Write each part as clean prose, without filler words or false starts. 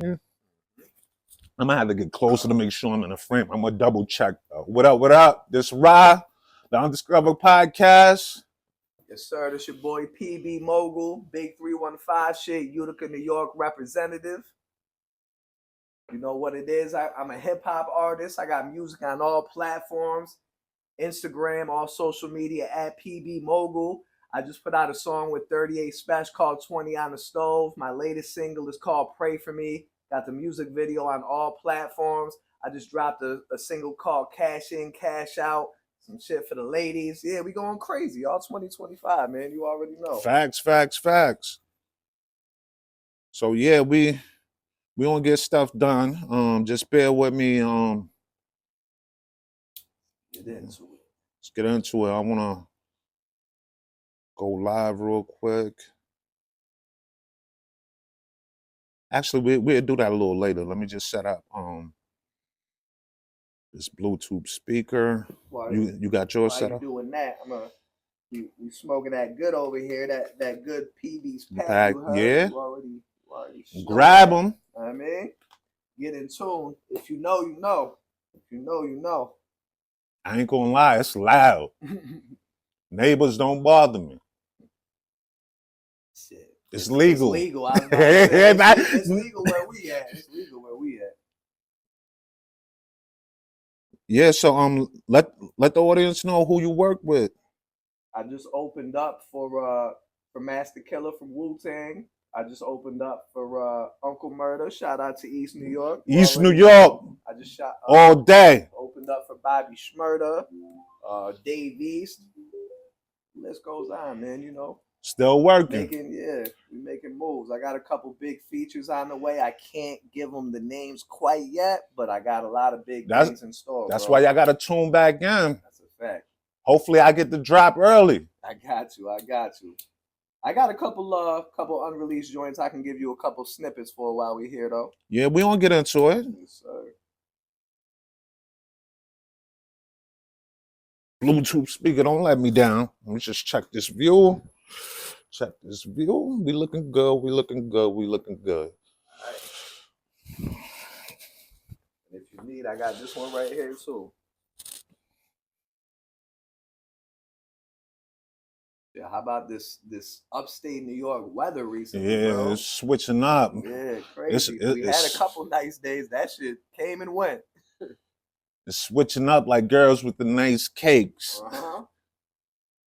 I'm gonna have to get closer to make sure I'm in the frame. I'm gonna double check though. What up? What up? This Ra, the Undiscovered podcast. Yes, sir. This your boy PB Mogul, Big 315 shit, Utica, New York representative. You know what it is? I'm a hip hop artist. I got music on all platforms, Instagram, all social media at PB Mogul. I just put out a song with 38 Special called 20 on the Stove. My latest single is called Pray For Me. Got the music video on all platforms. I just dropped a single called Cash In, Cash Out. Some shit for the ladies. Yeah, we going crazy. All 2025, man. You already know. Facts. So yeah, we gonna get stuff done. Just bear with me. Get into it. Let's get into it. I wanna go live real quick. Actually, we'll do that a little later. Let me just set up this Bluetooth speaker. You got yours set up? While you doing that, you smoking that good over here, that good PB's pack. Yeah. You already grab them. I mean, get in tune. If you know, you know. If you know, you know. I ain't gonna lie, it's loud. Neighbors don't bother me. Shit. It's legal. It's legal. It's legal where we at. It's legal where we at. Yeah, so let the audience know who you work with. I just opened up for Master Killer from Wu-Tang. I just opened up for Uncle Murder. Shout out to East New York. New York. I just shot all day. Opened up for Bobby Shmurda, Dave East. The list goes on, man. You know. Still working. We making moves. I got a couple big features on the way. I can't give them the names quite yet, but I got a lot of big things in store. That's why y'all got to tune back in. That's a fact. Hopefully, I get the drop early. I got you. I got a couple unreleased joints. I can give you a couple snippets for while we're here, though. Yeah, we gonna get into it. Yes, sir. Bluetooth speaker, don't let me down. Let me just check this view. We looking good. Right. And if you need, I got this one right here too. Yeah, how about this upstate New York weather recently? Yeah, bro? It's switching up. Yeah, crazy. We had a couple nice days. That shit came and went. It's switching up like girls with the nice cakes.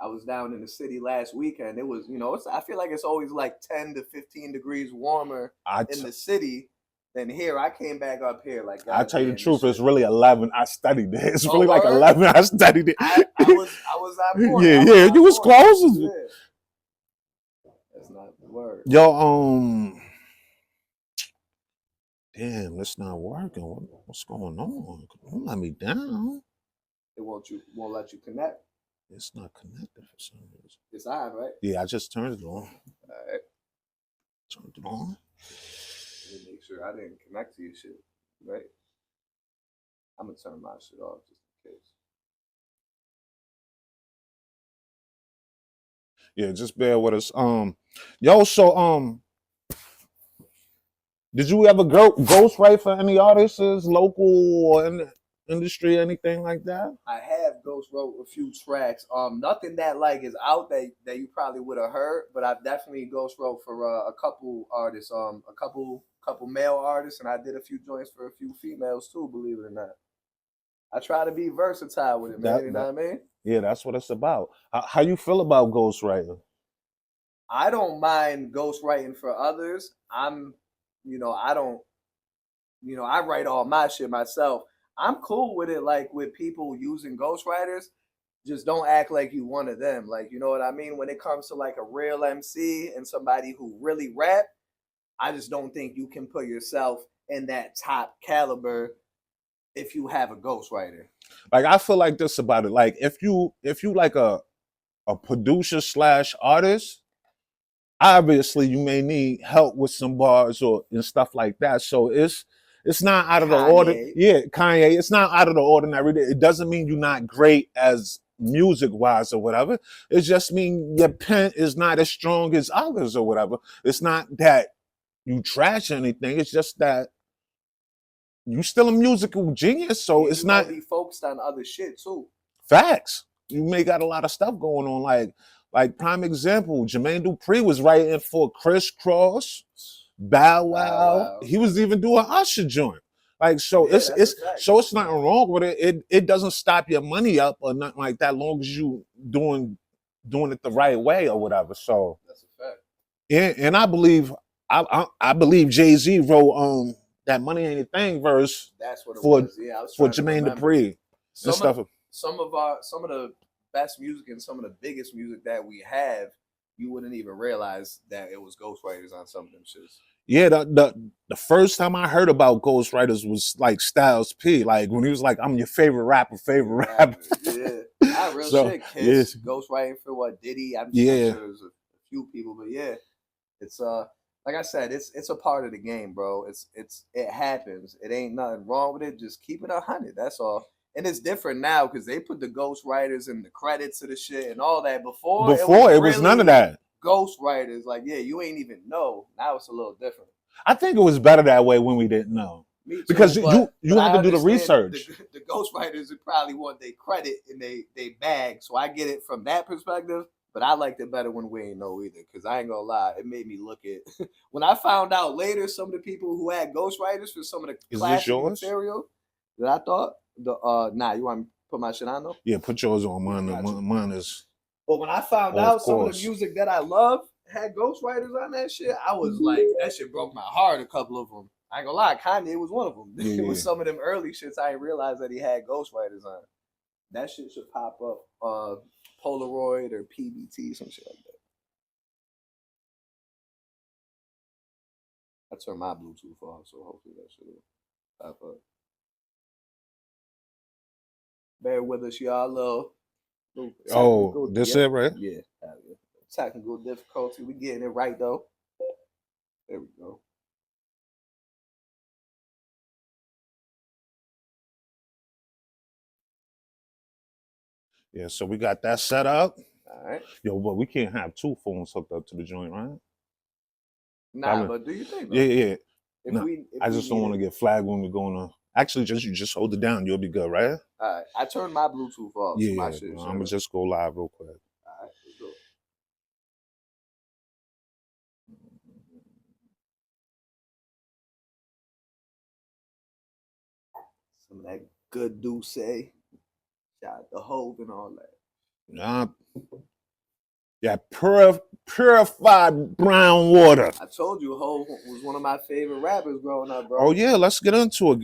I was down in the city last weekend. It was, I feel like it's always like 10 to 15 degrees warmer in the city than here. I came back up here like. I tell you the truth, it's really 11. I studied it. It's really like 11. I studied it. I was on point. Yeah, you was close. Yeah. That's not the word. Yo, damn, it's not working. What's going on? Don't let me down. It won't let you connect. It's not connected for some reason. It's on, right? Yeah, I just turned it on. All right. Turned it on. Let me make sure I didn't connect to your shit, right? I'm gonna turn my shit off just in case. Yeah, just bear with us. Yo, so did you ever ghostwrite for any artists, local or in the industry, anything like that? I have ghost wrote a few tracks. Nothing that like is out that you probably would have heard, but I've definitely ghost wrote for a couple artists, a couple male artists, and I did a few joints for a few females too. Believe it or not, I try to be versatile with it, man. You know what I mean? Yeah, that's what it's about. How you feel about ghostwriting? I don't mind ghostwriting for others. I write all my shit myself. I'm cool with it, like with people using ghostwriters. Just don't act like you one of them. Like, you know what I mean? When it comes to like a real MC and somebody who really rap, I just don't think you can put yourself in that top caliber if you have a ghostwriter. Like, I feel like this about it. Like, if you like a producer / artist, obviously you may need help with some bars and stuff like that. So it's not out of the ordinary. Yeah, Kanye. It's not out of the ordinary. It doesn't mean you're not great as music wise or whatever. It just means your pen is not as strong as others or whatever. It's not that you trash anything. It's just that you still a musical genius, so And it's you not might be focused on other shit too. facts. You may got a lot of stuff going on. Like prime example, Jermaine Dupri was writing for Criss Cross, Bow Wow. Wow. He was even doing Usher joint. Like so, Yeah, it's that's a fact. so it's nothing wrong with it. It doesn't stop your money up or nothing like that, long as you doing it the right way or whatever. So That's a fact. and I believe I believe Jay-Z wrote that Money Ain't a Thing verse That's what it for was. Yeah, I was for trying to Jermaine remember. Dupri and Some stuff. of some of the best music and some of the biggest music that we have, you wouldn't even realize that it was ghostwriters on some of them shits. Yeah, the first time I heard about ghostwriters was like Styles P. Like when he was like, "I'm your favorite rapper." Yeah, not real So, shit. Kiss, yeah. ghostwriting for what Diddy. I'm Yeah. sure there's a few people, but yeah, it's like I said, it's a part of the game, bro. It happens. It ain't nothing wrong with it. Just keep it 100. That's all. And it's different now because they put the ghostwriters in the credits of the shit and all that. Before it was none of that. Ghostwriters, like, yeah, you ain't even know. Now it's a little different. I think it was better that way when we didn't know. Me too, Because but you have I to do the understand research. The ghostwriters would probably want their credit and they bag. So I get it from that perspective. But I liked it better when we ain't know either. Because I ain't gonna lie, it made me look at when I found out later some of the people who had ghostwriters for some of the classic material that I thought you want me to put my shit on though? Yeah, put yours on. Mine is. But when I found out some of the music that I love had ghostwriters on that shit, I was like, that shit broke my heart. A couple of them. I ain't gonna lie, Kanye was one of them. Yeah. It was some of them early shits I didn't realize that he had ghostwriters on. That shit should pop up Polaroid or PBT, some shit like that. I turned my Bluetooth off, so hopefully that should pop up. Bear with us, y'all. This it, right? Yeah. Technical difficulty. We getting it right though. There we go. Yeah, so we got that set up. All right. Yo, but we can't have two phones hooked up to the joint, right? Nah, but do you think? Yeah. If I just don't want to get flagged when we're going to. Actually, you just hold it down. You'll be good, right? All right. I turned my Bluetooth off. Yeah, so my shit I'm gonna just go live real quick. All right, let's go. Some of that good Douce. Shout out to Hove and all that. Yeah, purified brown water. I told you Hove was one of my favorite rappers growing up, bro. Oh yeah, let's get into it.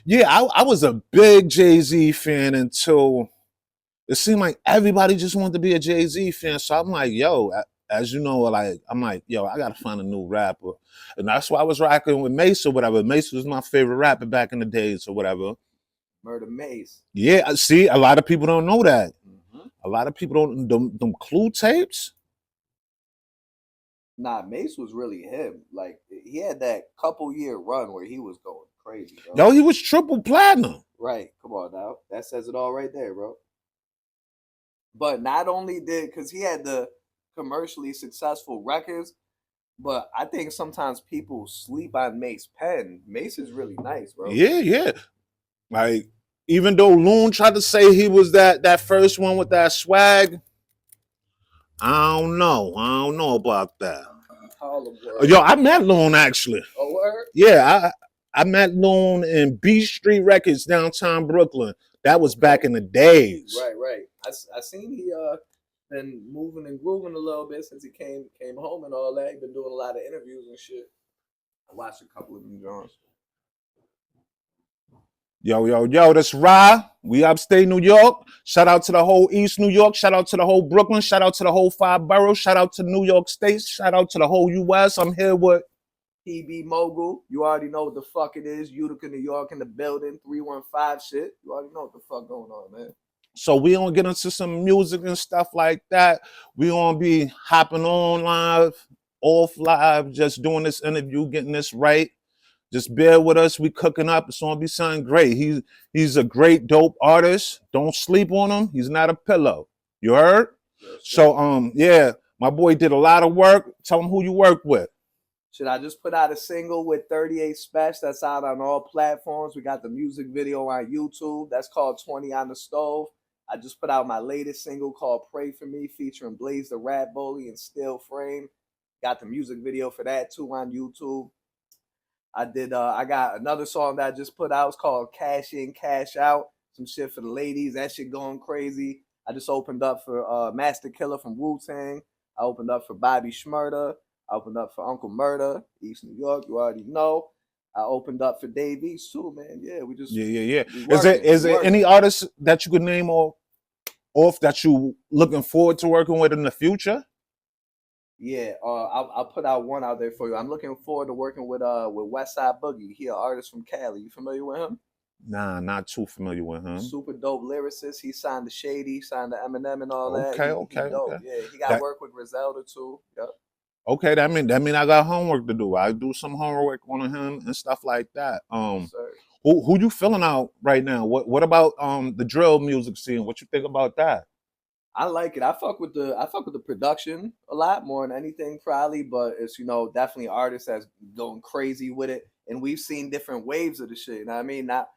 Yeah, I was a big Jay-Z fan until it seemed like everybody just wanted to be a Jay-Z fan. So I'm like, yo, as you know, I'm like, yo, I gotta find a new rapper. And that's why I was rocking with Mace or whatever. Mace was my favorite rapper back in the days or whatever. Murder Mace. Yeah, see, a lot of people don't know that. Mm-hmm. A lot of people don't them Clue tapes. Nah, Mace was really him. Like he had that couple year run where he was going crazy, bro. Yo, he was triple platinum. Right. Come on now. That says it all right there, bro. But not only because he had the commercially successful records, but I think sometimes people sleep on Mace pen. Mace is really nice, bro. Yeah. Like, even though Loon tried to say he was that first one with that swag, I don't know about that. Yo, I met Loon actually. Oh, word? Yeah, I met Loon in B Street Records, downtown Brooklyn. That was back in the days. Right. I seen he been moving and grooving a little bit since he came home and all that. He been doing a lot of interviews and shit. I watched a couple of them Jones. Yo, that's Rye. We upstate New York. Shout out to the whole East New York. Shout out to the whole Brooklyn. Shout out to the whole 5 boroughs. Shout out to New York State. Shout out to the whole U.S. I'm here with PB Mogul. You already know what the fuck it is. Utica, New York in the building. 315 shit. You already know what the fuck going on, man. So we gonna get into some music and stuff like that. We gonna be hopping on live, off live, just doing this interview, getting this right. Just bear with us. We cooking up. It's gonna be something great. He's a great, dope artist. Don't sleep on him. He's not a pillow. You heard? Yes, so yeah, my boy did a lot of work. Tell him who you work with. Should I just put out a single with 38 Special that's out on all platforms? We got the music video on YouTube. That's called 20 on the Stove. I just put out my latest single called Pray For Me featuring Blaze the Rat Bully and Still Frame. Got the music video for that too on YouTube. I got another song that I just put out. It's called Cash In, Cash Out. Some shit for the ladies. That shit going crazy. I just opened up for Master Killer from Wu-Tang. I opened up for Bobby Shmurda. I opened up for Uncle Murder, East New York. You already know. I opened up for Dave East too, man. Yeah, we just Yeah. we Is there any artists that you could name off that you looking forward to working with in the future? Yeah, I'll put out one out there for you. I'm looking forward to working with Westside Boogie. He an artist from Cali. You familiar with him? Nah, not too familiar with him. Super dope lyricist. He signed to Shady, signed to Eminem and all that. Okay. He dope. Yeah, he got work with Griselda too. Yep. Okay, that mean I got homework to do. I do some homework on him and stuff like that. Who you feeling out right now? What about the drill music scene? What you think about that? I like it. I fuck with the production a lot more than anything probably, but it's definitely artists that's going crazy with it. And we've seen different waves of the shit. You know what I mean? Not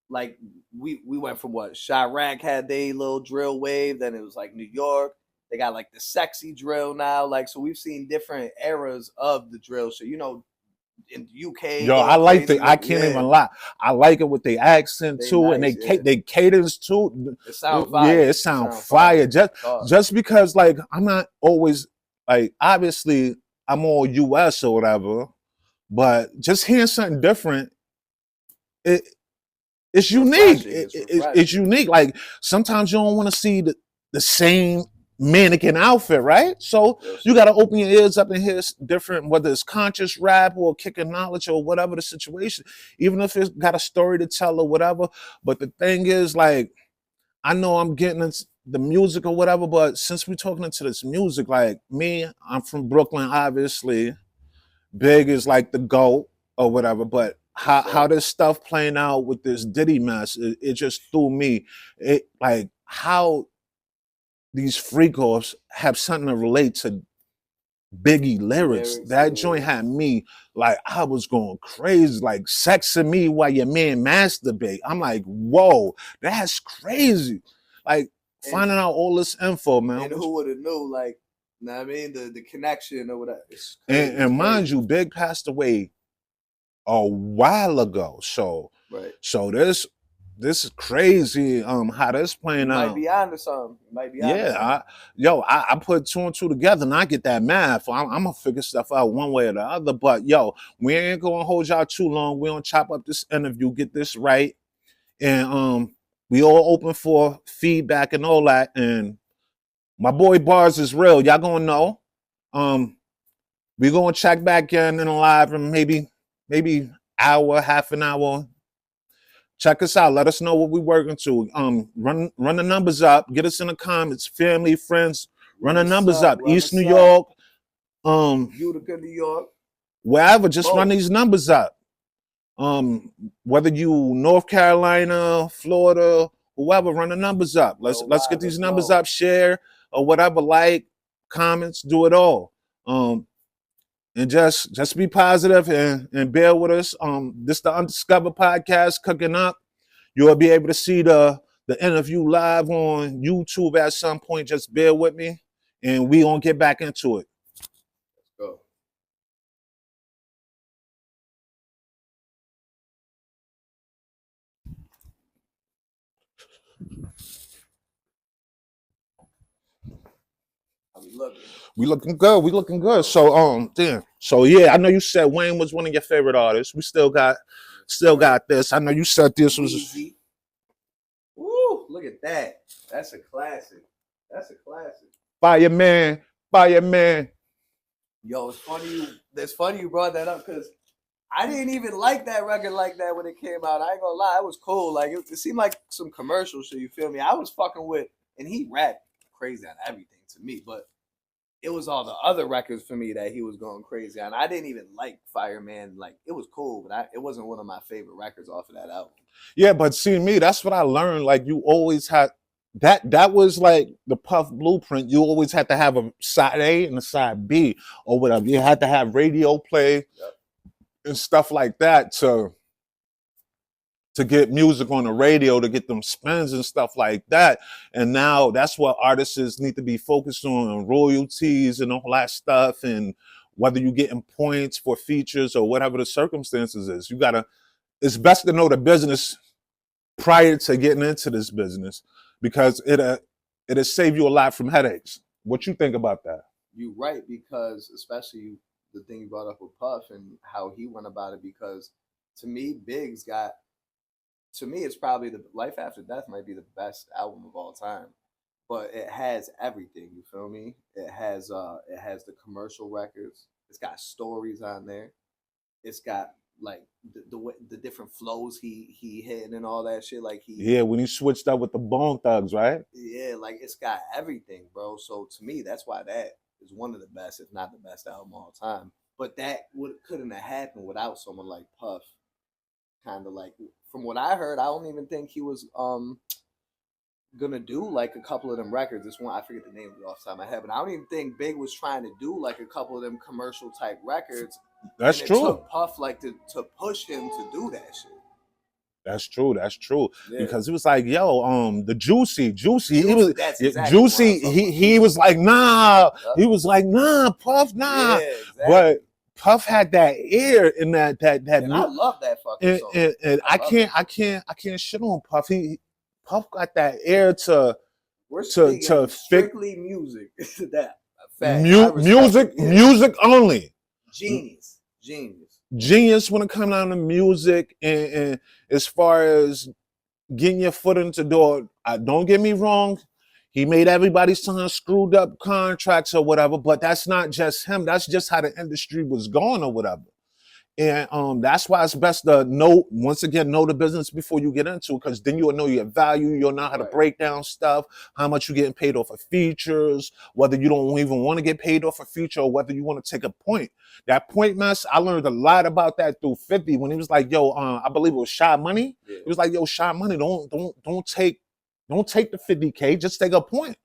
like we went from what Chirac had their little drill wave, then it was like New York. They got like the sexy drill now. Like, so we've seen different eras of the drill shit. In the UK. Yo, I like I can't even lie. I like it with the accent too, nice, and they cadence too. It sound fire. Yeah, it sound fire. Just because like I'm not always like obviously I'm all US or whatever, but just hearing something different, it's unique. It's unique. Like sometimes you don't want to see the same mannequin outfit, right? So you got to open your ears up and hear different, whether it's conscious rap or kicking knowledge or whatever the situation, even if it's got a story to tell or whatever. But the thing is, like, I know I'm getting into the music or whatever, but since we're talking into this music, like me, I'm from Brooklyn, obviously. Big is like the GOAT or whatever, but how this stuff playing out with this Diddy mess, it just threw me. It like how these freak-offs have something to relate to Biggie lyrics. That joint had me like I was going crazy, like sexing me while your man masturbate. I'm like, whoa, that's crazy. Like finding out all this info, man. And who would have knew? Like, you know what I mean, the connection or whatever. And mind you, Big passed away a while ago. So this is crazy. How this playing out. Might be onto something. I put two and two together and I get that math. I'm gonna figure stuff out one way or the other. But yo, we ain't gonna hold y'all too long. We gonna chop up this interview, get this right, and we all open for feedback and all that. And my boy Bars is real. Y'all gonna know. We gonna check back in and live and maybe hour, half an hour. Check us out. Let us know what we're working to. Run the numbers up. Get us in the comments. Family, friends. Run the numbers up. East New York. Utica, New York. Wherever. Just run these numbers up. Whether you North Carolina, Florida, whoever, run the numbers up. Let's get these numbers up. Share or whatever. Like, comments. Do it all. And just be positive and bear with us. This the Undiscovered podcast cooking up. You'll be able to see the interview live on YouTube at some point. Just bear with me, and we gonna get back into it. Let's go. We looking good. So So yeah, I know you said Wayne was one of your favorite artists. We still got this. I know you said this was easy. Woo, look at that. That's a classic. Fireman. Yo, it's funny you brought that up because I didn't even like that record like that when it came out. I ain't gonna lie, it was cool. Like it seemed like some commercial shit, you feel me? I was fucking with, and he rapped crazy on everything to me, but it was all the other records for me that he was going crazy on. I didn't even like Fireman. Like, it was cool, but it wasn't one of my favorite records off of that album. Yeah, but see me, that's what I learned. Like, you always had that was like the Puff blueprint. You always had to have a side A and a side B or whatever. You had to have radio play Yep. and stuff like that to get music on the radio, to get them spins and stuff like that. And now that's what artists need to be focused on royalties and all that stuff. And whether you're getting points for features or whatever the circumstances is, it's best to know the business prior to getting into this business because it'll save you a lot from headaches. What you think about that? You're right, because especially the thing you brought up with Puff and how he went about it, because to me, it's probably the Life After Death might be the best album of all time. But it has everything, you feel me? It has the commercial records, it's got stories on there, it's got like the different flows he hit and all that shit. Like Yeah, when he switched up with the Bone Thugs, right? yeah, like it's got everything, bro. So to me, that's why that is one of the best, if not the best album of all time. But that couldn't have happened without someone like Puff. Kind of like, from what I heard, I don't even think he was gonna do like a couple of them records. This one, I forget the name of it off the top of my head, but I don't even think Big was trying to do like a couple of them commercial type records. That's and it true. Took Puff like to push him to do that shit. That's true. That's true. Yeah. Because he was like, "Yo, the Juicy, he was that's exactly Juicy." He was like, "Nah." Yep. He was like, "Nah, Puff, nah." Yeah, exactly. But Puff had that ear in that. And I love that fucking song. And I can't shit on Puff. Puff got that ear to strictly music. That fact. Music only. Genius When it comes down to music and as far as getting your foot into the door, don't get me wrong, he made everybody sign screwed up contracts or whatever, but that's not just him. That's just how the industry was going or whatever. And that's why it's best to know the business before you get into it, because then you'll know your value, you'll know how to break down stuff, how much you're getting paid off of features, whether you don't even want to get paid off a feature or whether you want to take a point. That point mess, I learned a lot about that through 50 when he was like, "Yo, I believe it was Shy Money." Yeah. He was like, "Yo, Shy Money, don't take the 50K, just take a point."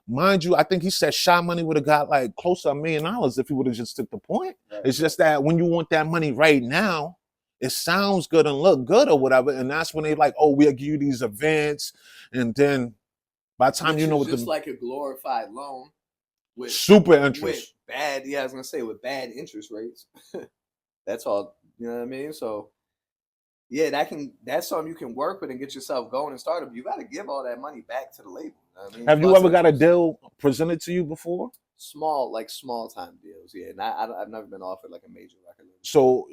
Mind you, I think he said Shy Money would have got like close to $1 million if he would have just took the point. Right. It's just that when you want that money right now, it sounds good and look good or whatever, and that's when they like, "Oh, we'll give you these events," and then by the time you know what just like a glorified loan with super interest, with bad interest rates. That's all, you know what I mean? So yeah, that's something you can work with and get yourself going and started. But you got to give all that money back to the label. You know what I mean? Have you ever got a deal presented to you before? Small time deals, yeah. And I've never been offered like a major record label. So